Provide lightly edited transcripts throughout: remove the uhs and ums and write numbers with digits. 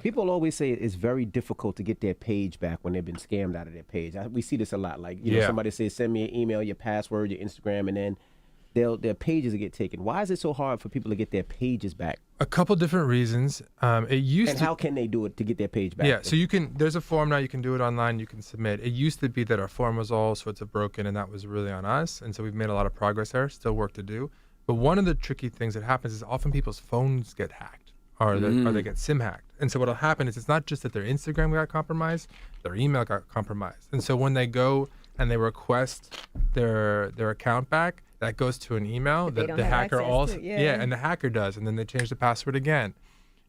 People always say it's very difficult to get their page back when they've been scammed out of their page. We see this a lot. Like, you know, Yeah. somebody says, send me an email, your password, your Instagram, and then their pages will get taken. Why is it so hard for people to get their pages back? A couple different reasons. It used And to. how can they do it to get their page back? Yeah, so you can. There's a form now. You can do it online. You can submit. It used to be that our form was all sorts of broken, and that was really on us. And so we've made a lot of progress there. Still work to do. But one of the tricky things that happens is often people's phones get hacked, or they get SIM hacked. And so what'll happen is it's not just that their Instagram got compromised, their email got compromised. And so when they go and they request their account back, that goes to an email that the hacker also and the hacker does, and then they change the password again.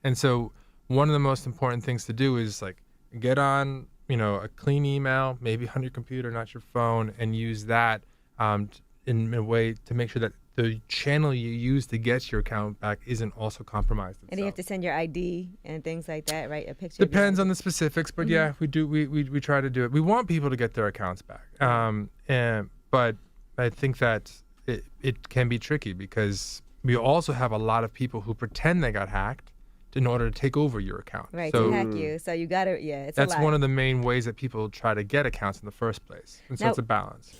And so one of the most important things to do is like get on, you know, a clean email, maybe on your computer, not your phone, and use that in a way to make sure that the channel you use to get your account back isn't also compromised itself. And you have to send your ID and things like that, right? A picture. Depends on the specifics, but yeah, we do. We try to do it. We want people to get their accounts back, but I think that it can be tricky because we also have a lot of people who pretend they got hacked in order to take over your account. Right, so to hack you. So you got to, it's that's a lot. one of the main ways that people try to get accounts in the first place. And so it's a balance.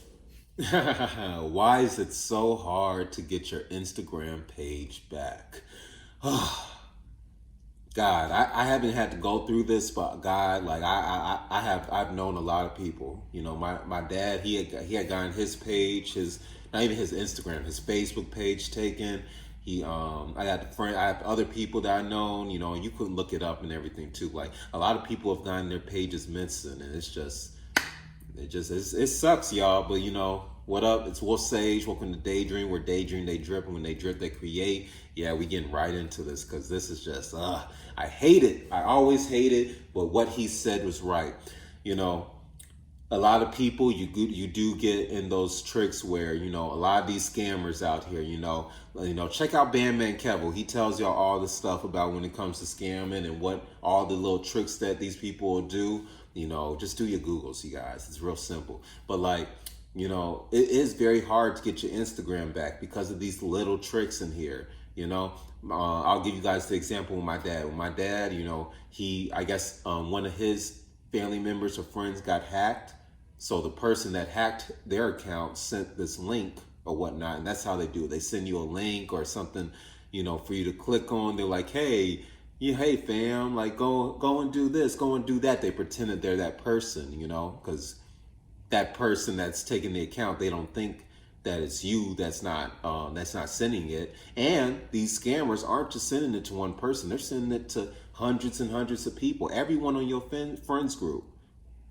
Why is it so hard to get your Instagram page back? God, I haven't had to go through this, but God, like I've known a lot of people. You know, my dad, he had gotten his page, not even his Instagram, his Facebook page taken. I have other people that I known, you know, and you couldn't look it up and everything too. Like a lot of people have gotten their pages missing, and it sucks, y'all. But you know, what up? It's Wolf Sage. Welcome to Daydream. Where Daydream, they drip, and when they drip, they create. Yeah, we getting right into this because this is just, I hate it. I always hate it. But what he said was right. You know, a lot of people, you do get in those tricks where, you know, a lot of these scammers out here, you know, check out Bandman Kevel. He tells y'all all the stuff about when it comes to scamming and what all the little tricks that these people will do. You know, just do your Googles, you guys. It's real simple. But like, you know, it is very hard to get your Instagram back because of these little tricks in here. You know, I'll give you guys the example with my dad. With my dad, you know, I guess one of his family members or friends got hacked. So the person that hacked their account sent this link or whatnot, and that's how they do it. They send you a link or something, you know, for you to click on. They're like, hey fam, like go and do this, go and do that. They pretend that they're that person, you know, because that person that's taking the account, they don't think that it's you that's not sending it. And these scammers aren't just sending it to one person. They're sending it to hundreds and hundreds of people, everyone on your friends group.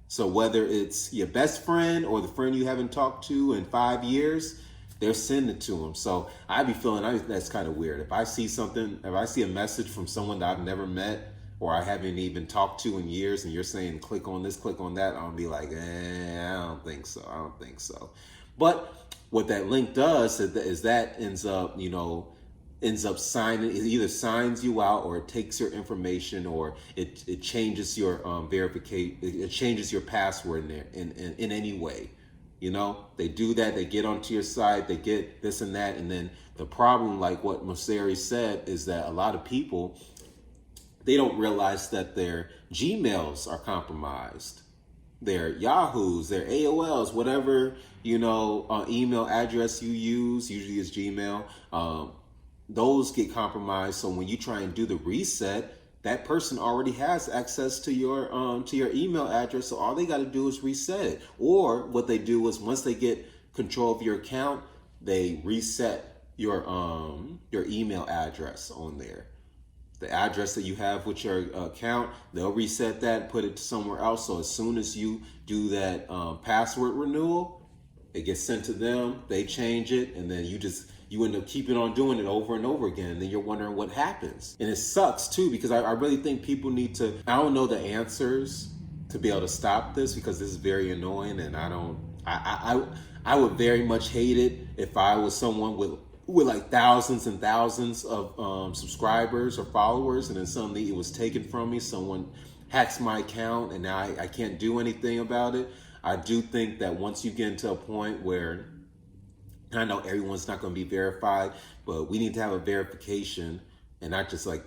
So whether it's your best friend or the friend you haven't talked to in 5 years, they're sending it to them. So I be feeling that's kind of weird. If I see a message from someone that I've never met or I haven't even talked to in years and you're saying, click on this, click on that, I'll be like, I don't think so. But what that link does is that ends up signing, it either signs you out or it takes your information or it changes your verification, it changes your password in there in any way. You know, they do that, they get onto your site, they get this and that, and then the problem, like what Mosseri said, is that a lot of people, they don't realize that their Gmails are compromised. Their Yahoos, their AOLs, whatever, you know, email address you use, usually is Gmail, those get compromised. So when you try and do the reset, that person already has access to your email address. So all they got to do is reset it. Or what they do is once they get control of your account, they reset your email address on there. The address that you have with your account, they'll reset that and put it somewhere else. So as soon as you do that password renewal, it gets sent to them, they change it, and then you end up keeping on doing it over and over again. And then you're wondering what happens. And it sucks too, because I really think people need to, I don't know the answers to be able to stop this because this is very annoying. And I would very much hate it if I was someone with like thousands and thousands of subscribers or followers, and then suddenly it was taken from me. Someone hacks my account and now I can't do anything about it. I do think that once you get into a point where, I know everyone's not going to be verified, but we need to have a verification and not just like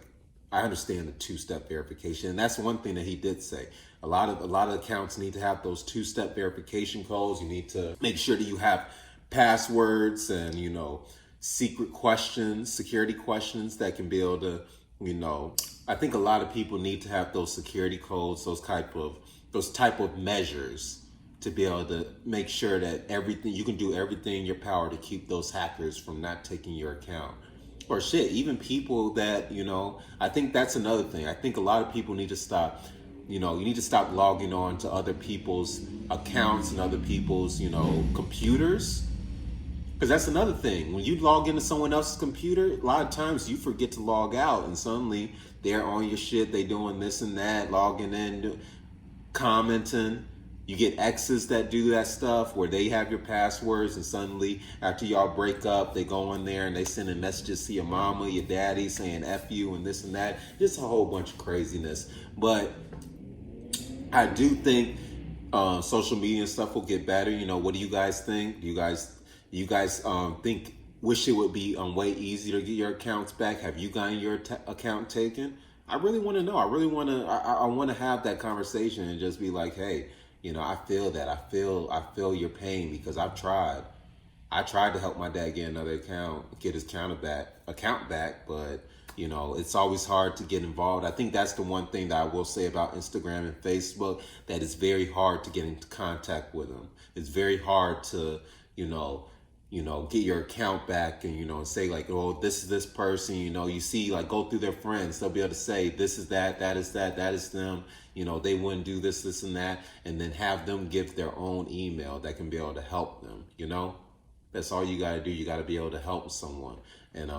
I understand the two-step verification, and that's one thing that he did say. A lot of accounts need to have those two-step verification codes. You need to make sure that you have passwords and, you know, secret questions, security questions that can be able to, you know, I think a lot of people need to have those security codes, those type of measures to be able to make sure that everything, you can do everything in your power to keep those hackers from not taking your account. Or shit, even people that, you know, I think that's another thing. I think a lot of people need to stop, you know, you need to stop logging on to other people's accounts and other people's, you know, computers. Because that's another thing. When you log into someone else's computer, a lot of times you forget to log out, and suddenly they're on your shit, they doing this and that, logging in, commenting. You get exes that do that stuff where they have your passwords, and suddenly after y'all break up, they go in there and they sending messages to your mama, your daddy, saying F you and this and that. Just a whole bunch of craziness. But I do think social media and stuff will get better. You know, what do you guys think? Do you guys think, wish it would be way easier to get your accounts back? Have you gotten your account taken? I really want to know. I really want to. I want to have that conversation and just be like, hey, you know, I feel that. I feel your pain, because I've tried. I tried to help my dad get another account, get his account back, but you know, it's always hard to get involved. I think that's the one thing that I will say about Instagram and Facebook, that it's very hard to get into contact with them. It's very hard to, you know, get your account back and, you know, say like, oh, this is this person, you know, you see, like, go through their friends. They'll be able to say, this is that is that is them. You know, they wouldn't do this and that. And then have them give their own email that can be able to help them, you know? That's all you got to do. You got to be able to help someone. And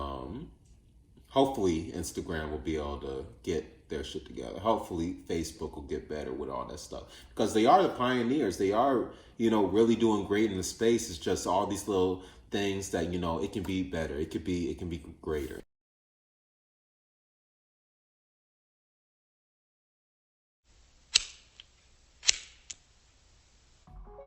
hopefully Instagram will be able to get their shit together. Hopefully Facebook will get better with all that stuff, because they are the pioneers. They are, you know, really doing great in the space. It's just all these little things that, you know, it can be better. It can be greater.